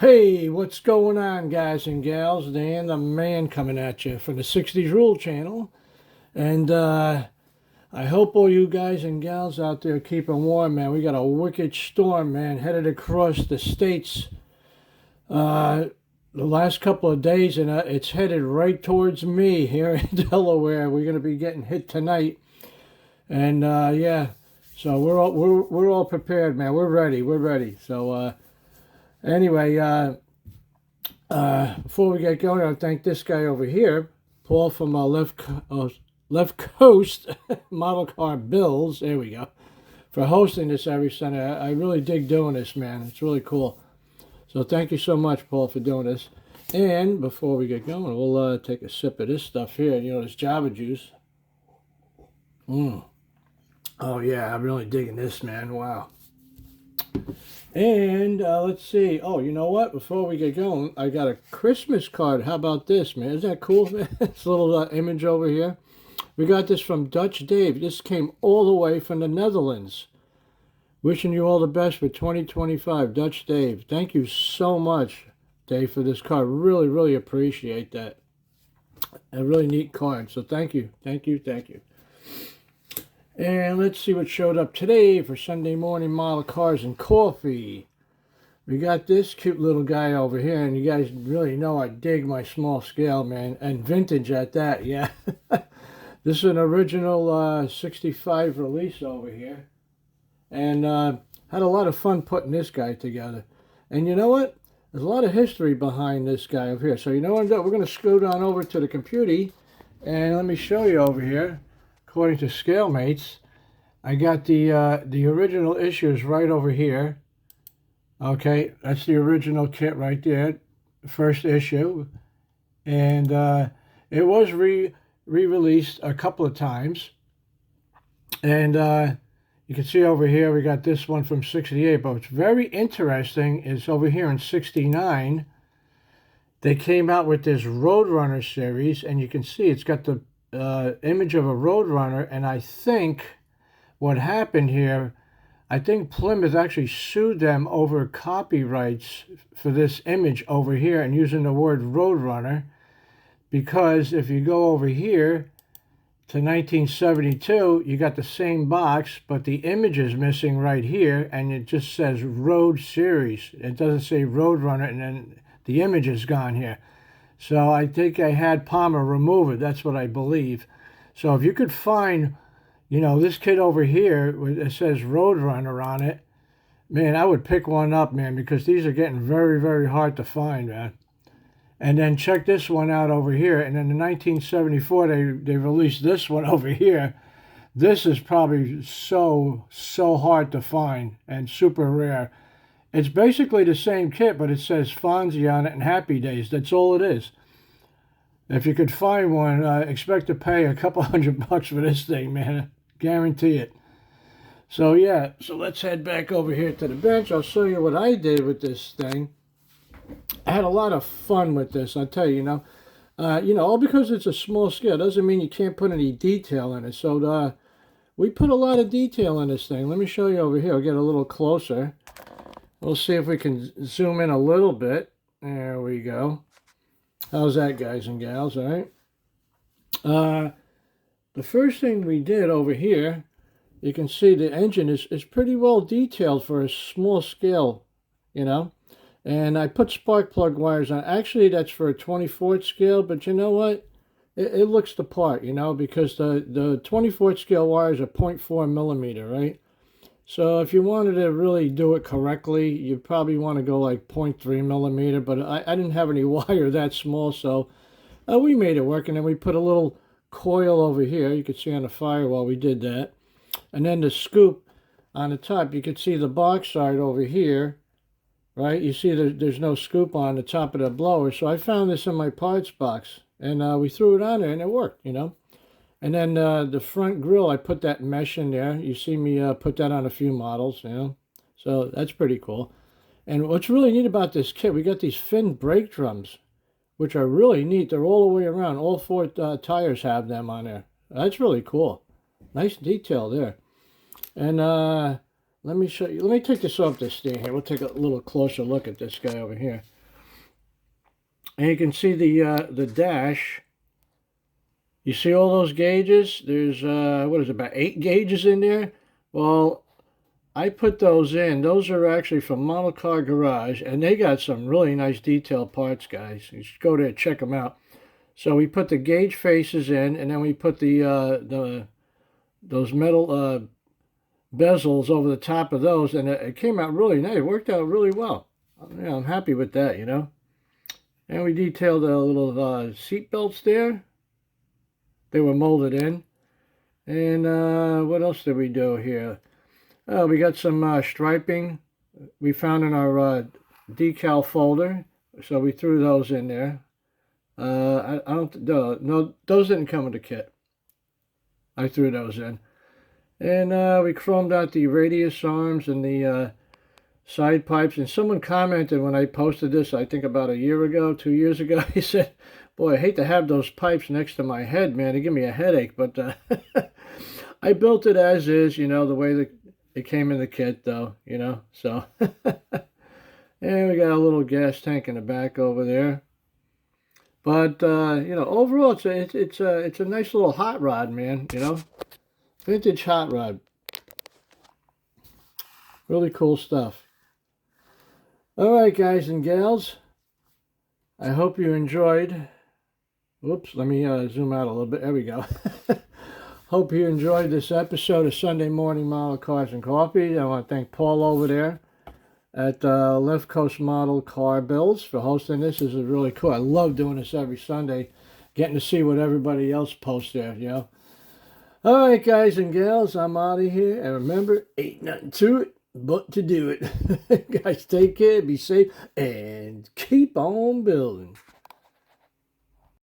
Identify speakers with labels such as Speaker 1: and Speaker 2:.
Speaker 1: Hey, what's going on, guys and gals? Dan the man coming at you from the 60s Rule channel. And I hope all you guys and gals out there are keeping warm, man. We got a wicked storm, man, headed across the states the last couple of days, and it's headed right towards me here in Delaware. We're going to be getting hit tonight. And yeah, so we're all prepared, man. We're ready. We're ready. So anyway, before we get going, I'll thank this guy over here, Paul from Left Coast Model Car Bills. There we go. For hosting this every Sunday. I really dig doing this, man. It's really cool. So thank you so much, Paul, for doing this. And before we get going, we'll take a sip of this stuff here. You know, this Java juice. Oh, yeah, I'm really digging this, man. Wow. And let's see. Oh, you know what? Before we get going, I got a Christmas card. How about this, man? Isn't that cool, man? This little image over here. We got this from Dutch Dave. This came all the way from the Netherlands. Wishing you all the best for 2025, Dutch Dave. Thank you so much, Dave, for this card. Really, really appreciate that. A really neat card. So thank you, thank you, thank you. And let's see what showed up today for Sunday morning model cars and coffee. We got this cute little guy over here, and you guys really know I dig my small scale, man, and vintage at that, yeah. This is an original 65 release over here. And had a lot of fun putting this guy together. And you know what? There's a lot of history behind this guy over here. So you know what I'm doing? We're going to scoot on over to the computer, and let me show you over here. According to ScaleMates, I got the original issues right over here. Okay, that's the original kit right there, the first issue. And it was re-released a couple of times. And you can see over here, we got this one from 68, but what's very interesting is over here in 69, they came out with this Roadrunner series, and you can see it's got the image of a Roadrunner, and I think what happened here, I think Plymouth actually sued them over copyrights for this image over here and using the word Roadrunner, because if you go over here, to 1972, you got the same box, but the image is missing right here, and it just says Road Series. It doesn't say Roadrunner, and then the image is gone here. So I think I had Palmer remove it. That's what I believe. So if you could find, you know, this kit over here, it says Roadrunner on it, man, I would pick one up, man, because these are getting very, very hard to find, man. And then check this one out over here. And then in 1974, they released this one over here. This is probably so hard to find and super rare. It's basically the same kit, but it says Fonzie on it and Happy Days. That's all it is. If you could find one, expect to pay a couple $100 for this thing, man. Guarantee it. So yeah, so let's head back over here to the bench. I'll show you what I did with this thing. I had a lot of fun with this, I tell you, all because it's a small scale doesn't mean you can't put any detail in it. So we put a lot of detail in this thing. Let me show you over here. I'll get a little closer. We'll see if we can zoom in a little bit. There we go. How's that, guys and gals, all right? The first thing we did over here, you can see the engine is pretty well detailed for a small scale, you know. And I put spark plug wires on. Actually, that's for a 24th scale, but you know what? It looks the part, you know, because the 24th scale wires are 0.4 millimeter, right? So if you wanted to really do it correctly, you probably want to go like 0.3 millimeter, but I didn't have any wire that small, so we made it work. And then we put a little coil over here. You could see on the firewall we did that. And then the scoop on the top, you could see the box side over here. Right, you see there's no scoop on the top of the blower, so I found this in my parts box, and we threw it on there, and it worked, you know. And then the front grille, I put that mesh in there. You see me put that on a few models, you know. So that's pretty cool. And what's really neat about this kit, we got these fin brake drums, which are really neat. They're all the way around. All four tires have them on there. That's really cool. Nice detail there. And let me show you. Let me take this off this thing here. We'll take a little closer look at this guy over here. And you can see the dash. You see all those gauges? There's, what is it, about 8 gauges in there? Well, I put those in. Those are actually from Model Car Garage, and they got some really nice detailed parts, guys. You should go there and check them out. So we put the gauge faces in, and then we put those metal bezels over the top of those, and it came out really nice. It worked out really well. Yeah, I'm happy with that, you know. And we detailed the little seat belts there. They were molded in. And what else did we do here? We got some striping we found in our decal folder, so we threw those in there. I don't, no, those didn't come with the kit. I threw those in. And we chromed out the radius arms and the side pipes. And someone commented when I posted this, I think about a year ago, 2 years ago, he said, boy, I hate to have those pipes next to my head, man. They give me a headache. But I built it as is, you know, the way that it came in the kit, though, you know. So, and we got a little gas tank in the back over there. But, you know, overall, it's a nice little hot rod, man, you know. Vintage hot rod. Really cool stuff. All right, guys and gals. I hope you enjoyed. Whoops, let me zoom out a little bit. There we go. Hope you enjoyed this episode of Sunday Morning Model Cars and Coffee. I want to thank Paul over there at Left Coast Model Car Builds for hosting this. This is really cool. I love doing this every Sunday, getting to see what everybody else posts there, you know. All right, guys and gals, I'm out of here. And remember, ain't nothing to it but to do it. Guys, take care, be safe, and keep on building.